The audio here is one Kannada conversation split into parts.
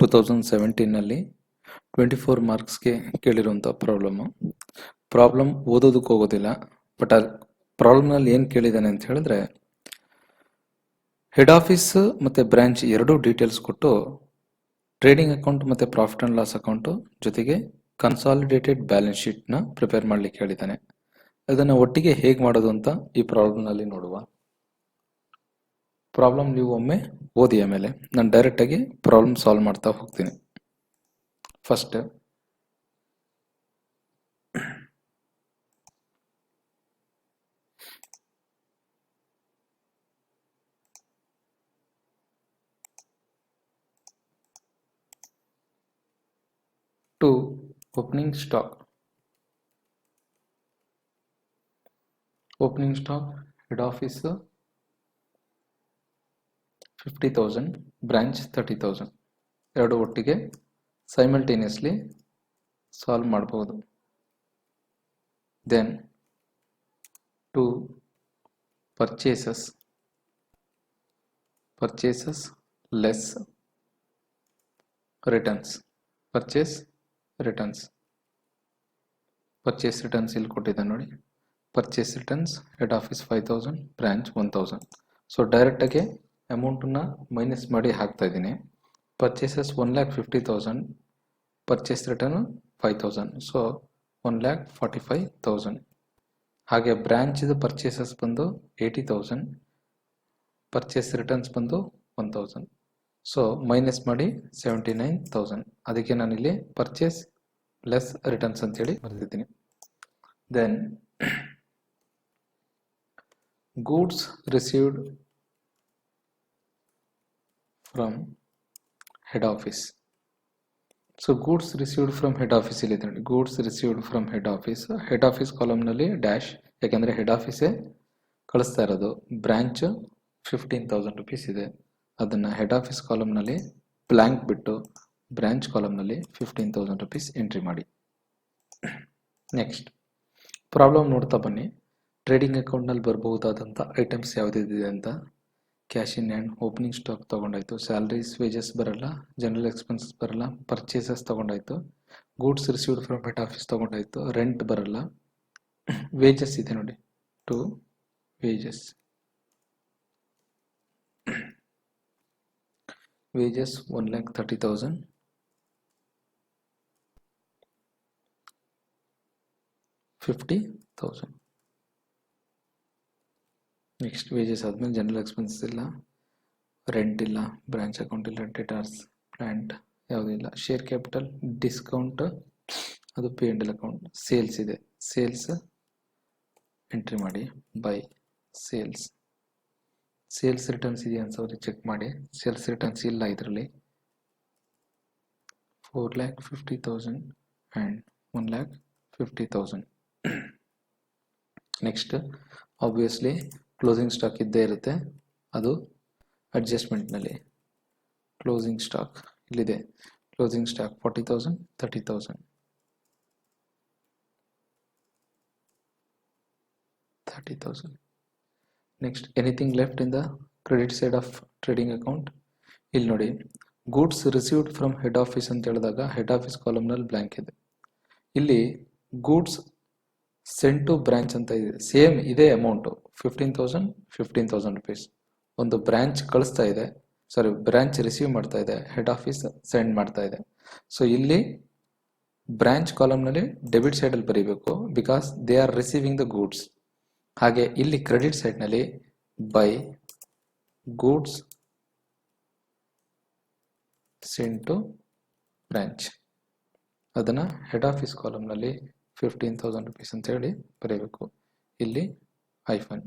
2017ನಲ್ಲಿ 24 ಮಾರ್ಕ್ಸ್ಗೆ ಕೇಳಿರುವಂಥ ಪ್ರಾಬ್ಲಮ್ ಓದೋದಕ್ಕೆ ಹೋಗೋದಿಲ್ಲ. ಬಟ್ ಆ ಪ್ರಾಬ್ಲಮ್ನಲ್ಲಿ ಏನು ಕೇಳಿದ್ದಾನೆ ಅಂತ ಹೇಳಿದ್ರೆ, ಹೆಡ್ ಆಫೀಸ್ ಮತ್ತು ಬ್ರಾಂಚ್ ಎರಡೂ ಡೀಟೇಲ್ಸ್ ಕೊಟ್ಟು ಟ್ರೇಡಿಂಗ್ ಅಕೌಂಟ್ ಮತ್ತು ಪ್ರಾಫಿಟ್ ಆ್ಯಂಡ್ ಲಾಸ್ ಅಕೌಂಟು ಜೊತೆಗೆ ಕನ್ಸಾಲಿಡೇಟೆಡ್ ಬ್ಯಾಲೆನ್ಸ್ ಶೀಟ್ನ ಪ್ರಿಪೇರ್ ಮಾಡಲಿಕ್ಕೆ ಹೇಳಿದ್ದಾನೆ. ಅದನ್ನು ಒಟ್ಟಿಗೆ ಹೇಗೆ ಮಾಡೋದು ಅಂತ ಈ ಪ್ರಾಬ್ಲಮ್ನಲ್ಲಿ ನೋಡುವ. ಪ್ರಾಬ್ಲಮ್ ನೀವು ಒಮ್ಮೆ ಓದಿ, ಆಮೇಲೆ ನಾನು ಡೈರೆಕ್ಟಾಗಿ ಪ್ರಾಬ್ಲಮ್ ಸಾಲ್ವ್ ಮಾಡ್ತಾ ಹೋಗ್ತೀನಿ. First to opening stock head office 50,000, branch 30,000 ಎರಡು ಒಟ್ಟಿಗೆ ಸೈಮಲ್ಟೇನಿಯಸ್ಲಿ ಸಾಲ್ವ್ ಮಾಡಬಹುದು. Then to purchases less returns, purchase returns ಇಲ್ಲಿ ಕೊಟ್ಟಿದ್ದಾನೆ ನೋಡಿ. Purchase returns head office 5,000, branch 1,000. So ಡೈರೆಕ್ಟಾಗಿ ಅಮೌಂಟನ್ನು ಮೈನಸ್ ಮಾಡಿ ಹಾಕ್ತಾ ಇದ್ದೀನಿ. Purchases 1,50,000, purchase return 5,000, so 1,45,000. ಹಾಗೆ ಬ್ರಾಂಚಿದು ಪರ್ಚೇಸಸ್ ಬಂದು 80,000, ಪರ್ಚೇಸ್ ರಿಟರ್ನ್ಸ್ ಬಂದು 1,000, ಸೊ ಮೈನಸ್ ಮಾಡಿ 79,000. ಅದಕ್ಕೆ ನಾನಿಲ್ಲಿ ಪರ್ಚೇಸ್ ಲೆಸ್ ರಿಟರ್ನ್ಸ್ ಅಂತೇಳಿ ಬರೆದಿದ್ದೀನಿ. Then goods received from head office. So goods received from head office ಇಲ್ಲಿ ನೋಡಿ. Goods received from head office ಕಾಲಮ್ನಲ್ಲಿ ಡ್ಯಾಶ್, ಯಾಕೆಂದರೆ ಹೆಡ್ ಆಫೀಸೇ ಕಳಿಸ್ತಾ ಇರೋದು. ಬ್ರಾಂಚ್ 15,000 rupees ಇದೆ, ಅದನ್ನು ಹೆಡ್ ಆಫೀಸ್ ಕಾಲಮ್ನಲ್ಲಿ ಬ್ಲ್ಯಾಂಕ್ ಬಿಟ್ಟು ಬ್ರಾಂಚ್ ಕಾಲಮ್ನಲ್ಲಿ 15,000 rupees ಎಂಟ್ರಿ ಮಾಡಿ. ನೆಕ್ಸ್ಟ್ ಪ್ರಾಬ್ಲಮ್ ನೋಡ್ತಾ ಬನ್ನಿ. ಟ್ರೇಡಿಂಗ್ ಅಕೌಂಟ್ನಲ್ಲಿ ಬರಬಹುದಾದಂಥ ಐಟಮ್ಸ್ ಯಾವುದಿದೆ ಅಂತ. Cash in hand, opening stock ತೊಗೊಂಡಾಯ್ತು, ಸ್ಯಾಲರೀಸ್ ವೇಜಸ್ ಬರಲ್ಲ, ಜನರಲ್ ಎಕ್ಸ್ಪೆನ್ಸಸ್ ಬರಲ್ಲ, purchases ತೊಗೊಂಡಾಯ್ತು, goods received from head office ತೊಗೊಂಡಾಯ್ತು, ರೆಂಟ್ ಬರಲ್ಲ, ವೇಜಸ್ ಇದೆ ನೋಡಿ. To wages 1,30,000, $50,000. ನೆಕ್ಸ್ಟ್ ವೇಜಸ್ ಆದಮೇಲೆ ಜನರಲ್ ಎಕ್ಸ್ಪೆನ್ಸಸ್ ಇಲ್ಲ, ರೆಂಟ್ ಇಲ್ಲ, ಬ್ರಾಂಚ್ ಅಕೌಂಟ್ ಇಲ್ಲ, ಡೆಟಾರ್ಸ್, ಪ್ಲಾಂಟ್ ಯಾವುದೂ ಇಲ್ಲ, ಶೇರ್ ಕ್ಯಾಪಿಟಲ್, ಡಿಸ್ಕೌಂಟ್ ಅದು P&L ಅಕೌಂಟ್, ಸೇಲ್ಸ್ ಇದೆ, ಸೇಲ್ಸ್ ಎಂಟ್ರಿ ಮಾಡಿ ಬೈ ಸೇಲ್ಸ್ ರಿಟರ್ನ್ಸ್ ಇದೆಯಾ ಅನ್ಸೋರಿಗೆ ಚೆಕ್ ಮಾಡಿ. ಸೇಲ್ಸ್ ರಿಟರ್ನ್ಸ್ ಇಲ್ಲ ಇದರಲ್ಲಿ. 4,50,000 and 1,50,000. Next obviously closing stock ಇದ್ದೇ ಇರುತ್ತೆ, ಅದು ಅಡ್ಜಸ್ಟ್ಮೆಂಟ್ನಲ್ಲಿ. ಕ್ಲೋಸಿಂಗ್ ಸ್ಟಾಕ್ ಇಲ್ಲಿದೆ. Closing stock 40,000, 30,000, 30,000. Next anything left in the credit side of trading account. ಇಲ್ಲಿ ನೋಡಿ, goods received from head office ಅಂತ ಹೇಳಿದಾಗ ಹೆಡ್ ಆಫೀಸ್ ಕಾಲಮ್ನಲ್ಲಿ ಬ್ಲ್ಯಾಂಕ್ ಇದೆ. ಇಲ್ಲಿ ಗೂಡ್ಸ್ ಸೆಂಡ್ ಟು ಬ್ರಾಂಚ್ ಅಂತ ಇದೆ, ಸೇಮ್ ಇದೇ ಅಮೌಂಟು 15,000 rupees. ಒಂದು ಬ್ರಾಂಚ್ ಕಳಿಸ್ತಾ ಇದೆ, ಬ್ರಾಂಚ್ ರಿಸೀವ್ ಮಾಡ್ತಾ ಇದೆ, ಹೆಡ್ ಆಫೀಸ್ ಸೆಂಡ್ ಮಾಡ್ತಾ ಇದೆ. ಸೊ ಇಲ್ಲಿ ಬ್ರಾಂಚ್ ಕಾಲಮ್ನಲ್ಲಿ ಡೆಬಿಟ್ ಸೈಡಲ್ಲಿ ಬರೀಬೇಕು, because they are receiving the goods. ಹಾಗೆ ಇಲ್ಲಿ ಕ್ರೆಡಿಟ್ ಸೈಡ್ನಲ್ಲಿ by goods send to branch, ಅದನ್ನು ಹೆಡ್ ಆಫೀಸ್ ಕಾಲಮ್ನಲ್ಲಿ 15,000 rupees ಅಂತ ಹೇಳಿ ಬರೀಬೇಕು. ಇಲ್ಲಿ ಐಫನ್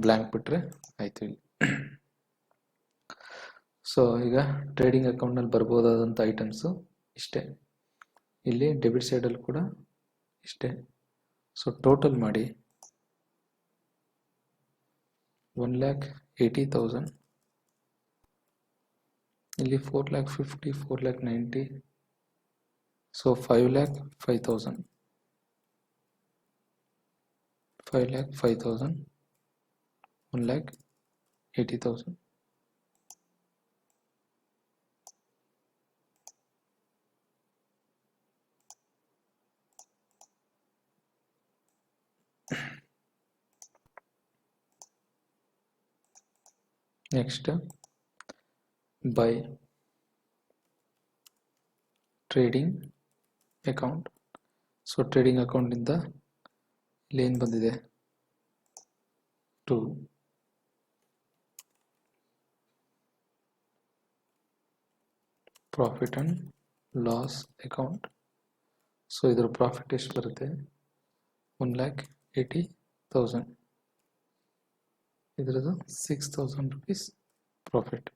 ಬ್ಲ್ಯಾಂಕ್ ಬಿಟ್ರೆ ಆಯ್ತು ಇಲ್ಲಿ. ಸೊ ಈಗ ಟ್ರೇಡಿಂಗ್ ಅಕೌಂಟ್ನಲ್ಲಿ ಬರ್ಬೋದಾದಂಥ ಐಟಮ್ಸು ಇಷ್ಟೇ. ಇಲ್ಲಿ ಡೆಬಿಟ್ ಸೈಡಲ್ಲಿ ಕೂಡ ಇಷ್ಟೇ. ಸೊ ಟೋಟಲ್ ಮಾಡಿ 1,80,000, ಇಲ್ಲಿ 4,50,000, 4,90,000, so 5,05,000, 1,80,000, next by trading account. So trading ಅಕೌಂಟಿಂದ ಇಲ್ಲಿ ಏನು ಬಂದಿದೆ, to profit and loss account. So ಇದರ ಪ್ರಾಫಿಟ್ ಎಷ್ಟು ಬರುತ್ತೆ, 1,80,000. ಇದರದ್ದು 6,000 rupees ಪ್ರಾಫಿಟ್.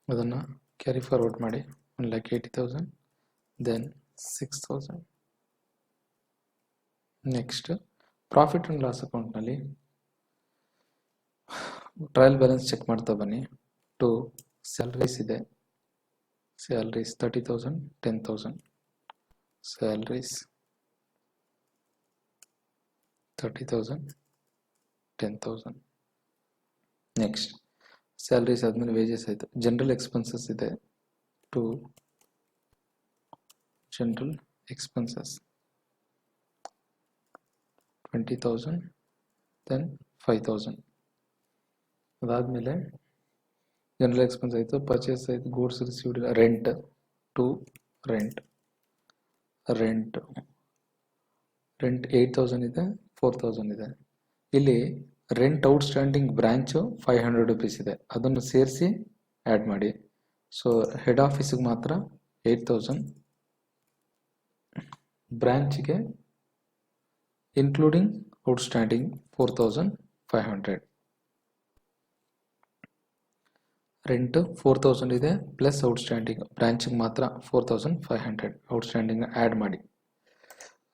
ಅದನ್ನು ಕ್ಯಾರಿ ಫಾರ್ವರ್ಡ್ ಮಾಡಿ, 1,80,000 then 6,000. Next profit and loss ಅಕೌಂಟ್ನಲ್ಲಿ ಟ್ರಯಲ್ ಬ್ಯಾಲೆನ್ಸ್ ಚೆಕ್ ಮಾಡ್ತಾ ಬನ್ನಿ. ಟು ಸ್ಯಾಲರೀಸ್ ಇದೆ, ಸ್ಯಾಲರೀಸ್ 30,000, 10,000. ಸ್ಯಾಲರೀಸ್ 30,000, 10,000. ನೆಕ್ಸ್ಟ್ ಸ್ಯಾಲರೀಸ್ ಆದಮೇಲೆ ವೇಜಸ್ ಆಯಿತು. ಜನರಲ್ ಎಕ್ಸ್ಪೆನ್ಸಸ್ ಇದೆ, ಟು ಜನರಲ್ ಎಕ್ಸ್ಪೆನ್ಸಸ್ 20,000, ದೆನ್ 5,000. ಅದಾದಮೇಲೆ ಜನರಲ್ ಎಕ್ಸ್ಪೆನ್ಸ್ ಆಯಿತು, ಪರ್ಚೇಸ್ ಆಯಿತು, goods received, rent, to rent 8,000 ಇದೆ, 4,000 ಇದೆ. ಇಲ್ಲಿ ರೆಂಟ್ ಔಟ್ಸ್ಟ್ಯಾಂಡಿಂಗ್ ಬ್ರಾಂಚು 500 rupees ಇದೆ, ಅದನ್ನು ಸೇರಿಸಿ ಆ್ಯಡ್ ಮಾಡಿ. ಸೊ ಹೆಡ್ ಆಫೀಸಿಗೆ ಮಾತ್ರ 8,000, ಬ್ರಾಂಚ್ಗೆ ಇನ್ಕ್ಲೂಡಿಂಗ್ ಔಟ್ಸ್ಟ್ಯಾಂಡಿಂಗ್ 4,500. ರೆಂಟ್ 4,000 ಇದೆ ಪ್ಲಸ್ ಔಟ್ಸ್ಟ್ಯಾಂಡಿಂಗ್, ಬ್ರಾಂಚಿಗೆ ಮಾತ್ರ 4,500 ಔಟ್ಸ್ಟ್ಯಾಂಡಿಂಗ್ ಆ್ಯಡ್ ಮಾಡಿ.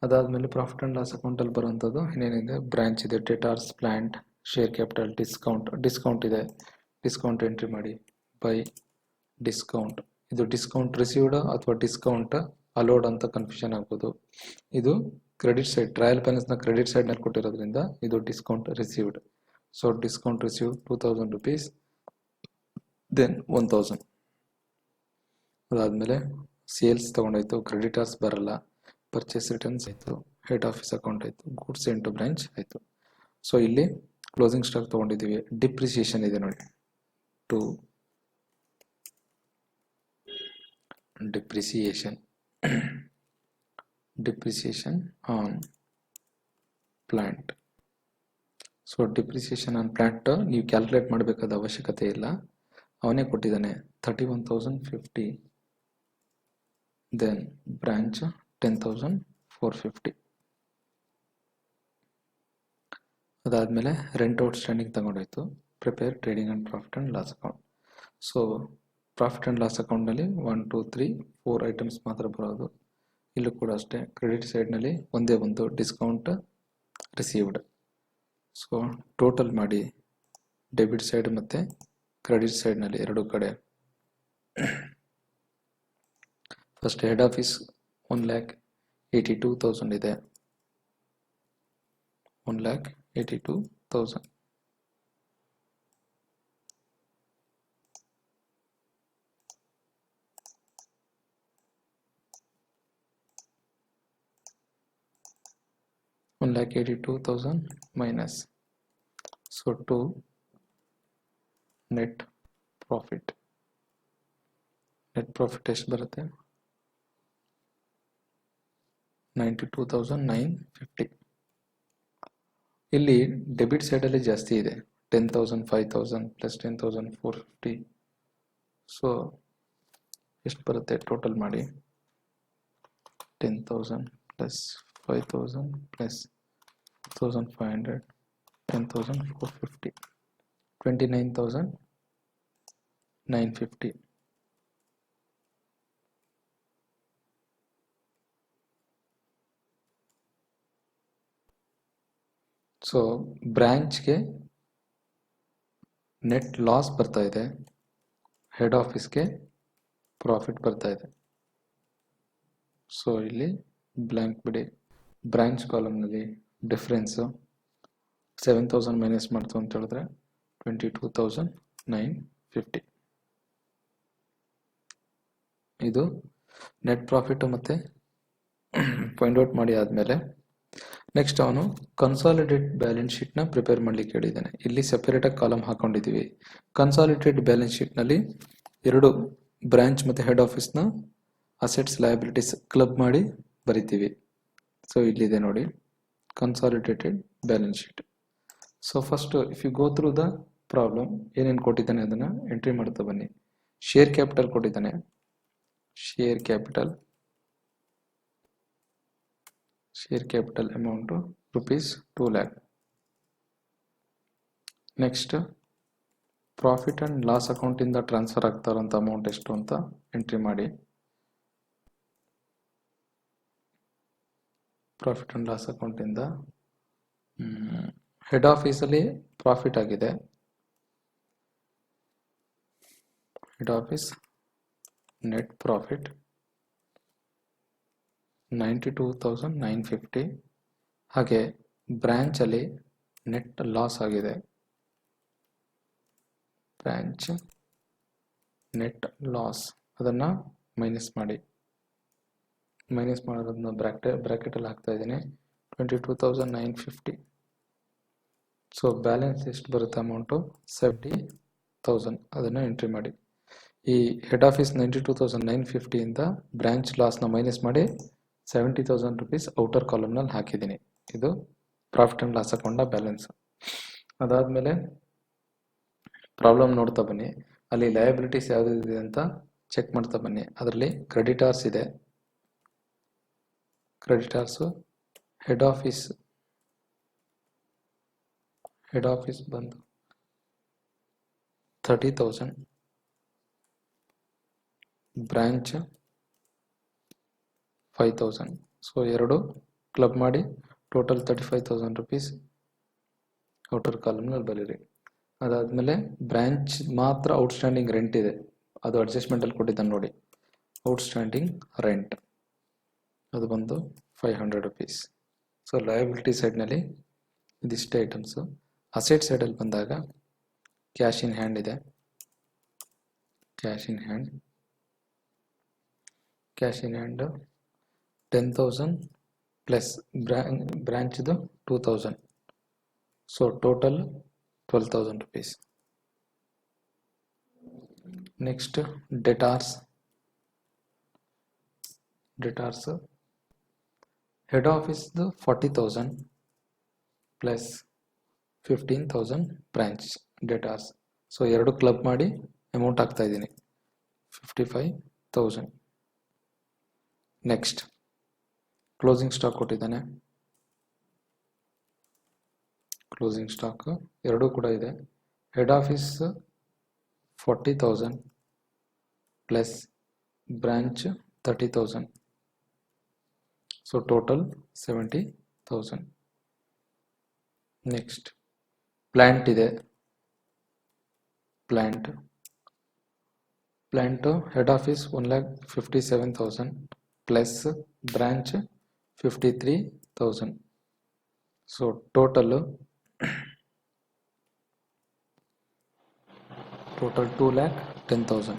ಅದಾದಮೇಲೆ ಪ್ರಾಫಿಟ್ ಆ್ಯಂಡ್ ಲಾಸ್ ಅಕೌಂಟಲ್ಲಿ ಬರುವಂಥದ್ದು ಏನೇನಿದೆ, ಬ್ರಾಂಚ್ ಇದೆ, debtors, plant, share capital, discount ಇದೆ, ಡಿಸ್ಕೌಂಟ್ ಎಂಟ್ರಿ ಮಾಡಿ. ಬೈ ಡಿಸ್ಕೌಂಟ್, ಇದು ಡಿಸ್ಕೌಂಟ್ ರಿಸೀವ್ಡ್ ಅಥವಾ ಡಿಸ್ಕೌಂಟ್ ಅಲೋಡ್ ಅಂತ ಕನ್ಫ್ಯೂಷನ್ ಆಗ್ಬೋದು. ಇದು ಕ್ರೆಡಿಟ್ ಸೈಡ್, ಟ್ರಯಲ್ ಬ್ಯಾಲೆನ್ಸ್ನ ಕ್ರೆಡಿಟ್ ಸೈಡ್ನಲ್ಲಿ ಕೊಟ್ಟಿರೋದ್ರಿಂದ ಇದು discount received. So discount received 2,000 rupees, then 1,000. ಅದಾದಮೇಲೆ ಸೇಲ್ಸ್ ತೊಗೊಂಡಾಯ್ತು, ಕ್ರೆಡಿಟರ್ಸ್ ಬರಲ್ಲ, ಪರ್ಚೇಸ್ ರಿಟರ್ನ್ಸ್ ಆಯಿತು, ಹೆಡ್ ಆಫೀಸ್ ಅಕೌಂಟ್ ಆಯಿತು, ಗೂಡ್ಸ್ ಇಂಟು ಬ್ರಾಂಚ್ ಆಯಿತು. ಸೊ ಇಲ್ಲಿ ಕ್ಲೋಸಿಂಗ್ ಸ್ಟಾಕ್ ತೊಗೊಂಡಿದ್ದೀವಿ. ಡಿಪ್ರಿಸಿಯೇಷನ್ ಇದೆ ನೋಡಿ, to depreciation on plant. So depreciation on plant ನೀವು ಕ್ಯಾಲ್ಕುಲೇಟ್ ಮಾಡಬೇಕಾದ ಅವಶ್ಯಕತೆ ಇಲ್ಲ, ಅವನೇ ಕೊಟ್ಟಿದ್ದಾನೆ. 31,050, ದೆನ್ ಬ್ರಾಂಚ್ 10,450. ಅದಾದಮೇಲೆ ರೆಂಟ್ ಔಟ್ಸ್ಟ್ಯಾಂಡಿಂಗ್ ತಗೊಂಡಾಯ್ತು. Prepare trading and profit and loss account. So profit and loss ಅಕೌಂಟ್ನಲ್ಲಿ 1, 2, 3, 4 ಐಟಮ್ಸ್ ಮಾತ್ರ ಬರೋದು. ಇಲ್ಲೂ ಕೂಡ ಅಷ್ಟೇ, ಕ್ರೆಡಿಟ್ ಸೈಡ್ನಲ್ಲಿ ಒಂದೇ ಒಂದು ಡಿಸ್ಕೌಂಟ್ ರಿಸೀವ್ಡ್. ಸೊ ಟೋಟಲ್ ಮಾಡಿ, ಡೆಬಿಟ್ ಸೈಡ್ ಮತ್ತು ಕ್ರೆಡಿಟ್ ಸೈಡ್ನಲ್ಲಿ ಎರಡು ಕಡೆ. ಫಸ್ಟ್ ಹೆಡ್ ಆಫೀಸ್ 1,82,000 ಇದೆ, 1,82,000. Minus, so to net profit. Net profit ಎಷ್ಟು ಬರುತ್ತೆ, 92,950. ಇಲ್ಲಿ ಡೆಬಿಟ್ ಸೈಡಲ್ಲಿ ಜಾಸ್ತಿ ಇದೆ, 10,000, 5,000 ಪ್ಲಸ್ 10,450. ಸೊ ಎಷ್ಟು ಬರುತ್ತೆ ಟೋಟಲ್ ಮಾಡಿ, 10,000 ಪ್ಲಸ್ 5,000 ಪ್ಲಸ್ 4,500, 10,450, 29,950. ಸೊ ಬ್ರಾಂಚ್ಗೆ ನೆಟ್ ಲಾಸ್ ಬರ್ತಾ ಇದೆ, ಹೆಡ್ ಆಫೀಸ್ಗೆ ಪ್ರಾಫಿಟ್ ಬರ್ತಾ ಇದೆ. ಸೊ ಇಲ್ಲಿ ಬ್ಲ್ಯಾಂಕ್ ಬಿಡಿ. ಬ್ರಾಂಚ್ ಕಾಲಮ್ನಲ್ಲಿ ಡಿಫ್ರೆನ್ಸು 7,000 ಮೈನಸ್ ಮಾಡ್ತು ಅಂತ ಹೇಳಿದ್ರೆ 22,950. ಇದು ನೆಟ್ ಪ್ರಾಫಿಟ್ ಮತ್ತು ಫೈಂಡ್ ಔಟ್ ಮಾಡಿ ಆದಮೇಲೆ ನೆಕ್ಸ್ಟ್ ಅವನು ಕನ್ಸಾಲಿಡೇಟ್ ಬ್ಯಾಲೆನ್ಸ್ ಶೀಟ್ನ ಪ್ರಿಪೇರ್ ಮಾಡಲಿಕ್ಕೆ ಹೇಳಿದ್ದಾನೆ. ಇಲ್ಲಿ ಸೆಪರೇಟಾಗಿ ಕಾಲಮ್ ಹಾಕೊಂಡಿದ್ದೀವಿ. ಕನ್ಸಾಲಿಡೇಟ್ ಬ್ಯಾಲೆನ್ಸ್ ಶೀಟ್ನಲ್ಲಿ ಎರಡು ಬ್ರಾಂಚ್ ಮತ್ತು ಹೆಡ್ ಆಫೀಸ್ನ ಅಸೆಟ್ಸ್ ಲಯಬಿಲಿಟೀಸ್ ಕ್ಲಬ್ ಮಾಡಿ ಬರಿತೀವಿ. ಸೊ ಇಲ್ಲಿದೆ ನೋಡಿ consolidated balance sheet. So first if you go through the problem, ಏನೇನು ಕೊಟ್ಟಿದ್ದಾನೆ ಅದನ್ನು ಎಂಟ್ರಿ ಮಾಡ್ತಾ ಬನ್ನಿ. ಶೇರ್ ಕ್ಯಾಪಿಟಲ್ ಕೊಟ್ಟಿದ್ದಾನೆ. Share capital amount ₹2 lakh. Next profit and loss ಅಕೌಂಟಿಂದ ಟ್ರಾನ್ಸ್ಫರ್ ಆಗ್ತಾರಂಥ ಅಮೌಂಟ್ ಎಷ್ಟು ಅಂತ ಎಂಟ್ರಿ ಮಾಡಿ. ಪ್ರಾಫಿಟ್ ಆ್ಯಂಡ್ ಲಾಸ್ ಅಕೌಂಟಿಂದ ಹೆಡ್ ಆಫೀಸಲ್ಲಿ ಪ್ರಾಫಿಟ್ ಆಗಿದೆ. Head office net profit 92,950. ಹಾಗೆ ಬ್ರಾಂಚಲ್ಲಿ ನೆಟ್ ಲಾಸ್ ಆಗಿದೆ. ಬ್ರಾಂಚ್ ನೆಟ್ ಲಾಸ್ ಅದನ್ನು ಮೈನಸ್ ಮಾಡಿ. ಮೈನಸ್ ಮಾಡೋದನ್ನ ಬ್ರ್ಯಾಕೆಟಲ್ಲಿ ಹಾಕ್ತಾ ಇದ್ದೀನಿ 22,950. ಸೊ ಬ್ಯಾಲೆನ್ಸ್ ಎಷ್ಟು ಬರುತ್ತೆ ಅಮೌಂಟು 70,000. ಅದನ್ನು ಎಂಟ್ರಿ ಮಾಡಿ. ಈ ಹೆಡ್ ಆಫೀಸ್ 92,950 ಇಂದ ಬ್ರಾಂಚ್ ಲಾಸ್ನ ಮೈನಸ್ ಮಾಡಿ 70,000 rupees ಔಟರ್ ಕಾಲಮ್ನಲ್ಲಿ ಹಾಕಿದ್ದೀನಿ. ಇದು ಪ್ರಾಫಿಟ್ ಆ್ಯಂಡ್ ಲಾಸ್ ಅಕೌಂಟ್ನ ಬ್ಯಾಲೆನ್ಸ್. ಅದಾದಮೇಲೆ ಪ್ರಾಬ್ಲಮ್ ನೋಡ್ತಾ ಬನ್ನಿ. ಅಲ್ಲಿ ಲಯಬಿಲಿಟೀಸ್ ಯಾವುದಿದೆ ಅಂತ ಚೆಕ್ ಮಾಡ್ತಾ ಬನ್ನಿ. ಅದರಲ್ಲಿ ಕ್ರೆಡಿಟಾರ್ಸ್ ಇದೆ. ಕ್ರೆಡಿಟಾರ್ಸು ಹೆಡ್ ಆಫೀಸ್ ಬಂದು 30,000, ಬ್ರಾಂಚ್ 5,000. ಸೊ ಎರಡು ಕ್ಲಬ್ ಮಾಡಿ ಟೋಟಲ್ 35,000 rupees ಔಟರ್ ಕಾಲಮ್ನಲ್ಲಿ ಬರೀರಿ. ಅದಾದಮೇಲೆ ಬ್ರಾಂಚ್ ಮಾತ್ರ ಔಟ್ಸ್ಟ್ಯಾಂಡಿಂಗ್ ರೆಂಟ್ ಇದೆ, ಅದು ಅಡ್ಜಸ್ಟ್ಮೆಂಟಲ್ಲಿ ಕೊಟ್ಟಿದ್ದಾನೆ ನೋಡಿ. ಔಟ್ಸ್ಟ್ಯಾಂಡಿಂಗ್ ರೆಂಟ್ ಅದು ಬಂದು 500 rupees. ಸೊ ಲಯಬಿಲಿಟಿ ಸೈಡ್ನಲ್ಲಿ ಇದಿಷ್ಟೇ ಐಟಮ್ಸು. ಅಸೆಟ್ ಸೈಡಲ್ಲಿ ಬಂದಾಗ ಕ್ಯಾಶ್ ಇನ್ ಹ್ಯಾಂಡ್ ಇದೆ. ಕ್ಯಾಶ್ ಇನ್ ಹ್ಯಾಂಡ್ 10,000 ಪ್ಲಸ್ ಬ್ರಾಂಚ್ದು 2,000. So total 12,000 rupees. Next debtors head ಆಫೀಸ್ದು 40,000 ಪ್ಲಸ್ 15,000 ಬ್ರಾಂಚ್ ಡೆಟಾರ್ಸ್. ಸೊ ಎರಡು ಕ್ಲಬ್ ಮಾಡಿ ಅಮೌಂಟ್ ಹಾಕ್ತಾ ಇದ್ದೀನಿ 55,000. ನೆಕ್ಸ್ಟ್ ಕ್ಲೋಸಿಂಗ್ ಸ್ಟಾಕ್ ಕೊಟ್ಟಿದ್ದಾನೆ. ಕ್ಲೋಸಿಂಗ್ ಸ್ಟಾಕ್ ಎರಡೂ ಕೂಡ ಇದೆ. Head office 40,000 plus branch 30,000. So total 70,000. Next plant ಇದೆ. Plant head office 1,57,000 plus branch 53,000. So total 2,10,000.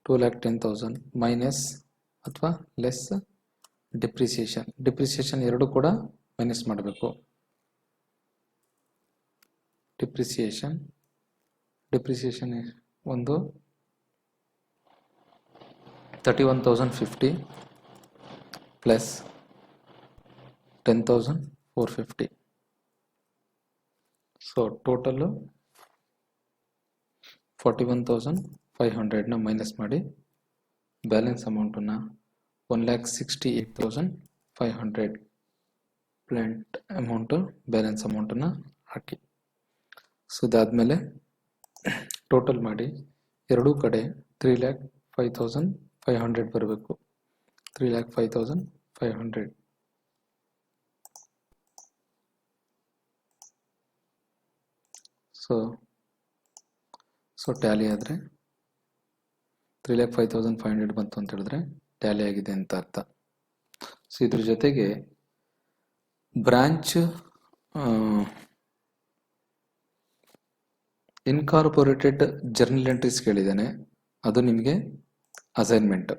2,10,000 minus ಅಥವಾ ಲೆಸ್ ಡಿಪ್ರಿಸಿಯೇಷನ್ ಎರಡು ಕೂಡ ಮೈನಸ್ ಮಾಡಬೇಕು. ಡಿಪ್ರಿಸಿಯೇಷನ್ ಒಂದು 31,050 ಪ್ಲಸ್ 10,450. ಸೊ ಟೋಟಲ್ಲು 41,500ನ ಮೈನಸ್ ಮಾಡಿ ಬ್ಯಾಲೆನ್ಸ್ ಅಮೌಂಟನ್ನು 1,68,500 ಪ್ಲ್ಯಾಂಟ್ ಅಮೌಂಟು ಬ್ಯಾಲೆನ್ಸ್ ಅಮೌಂಟನ್ನು ಹಾಕಿ. ಸೊ ಇದಾದಮೇಲೆ ಟೋಟಲ್ ಮಾಡಿ ಎರಡೂ ಕಡೆ 3,05,500 ಬರಬೇಕು. 3,05,500. ಸೊ ಟ್ಯಾಲಿ ಆದರೆ 3,05,500 ಬಂತು ಅಂತ ಹೇಳಿದ್ರೆ ಟ್ಯಾಲಿ ಆಗಿದೆ ಅಂತ ಅರ್ಥ. ಸೊ ಇದ್ರ ಜೊತೆಗೆ ಬ್ರಾಂಚ್ ಇನ್ಕಾರ್ಪೊರೇಟೆಡ್ ಜರ್ನಲ್ ಎಂಟ್ರೀಸ್ ಕೇಳಿದ್ದಾನೆ. ಅದು ನಿಮಗೆ ಅಸೈನ್ಮೆಂಟ್.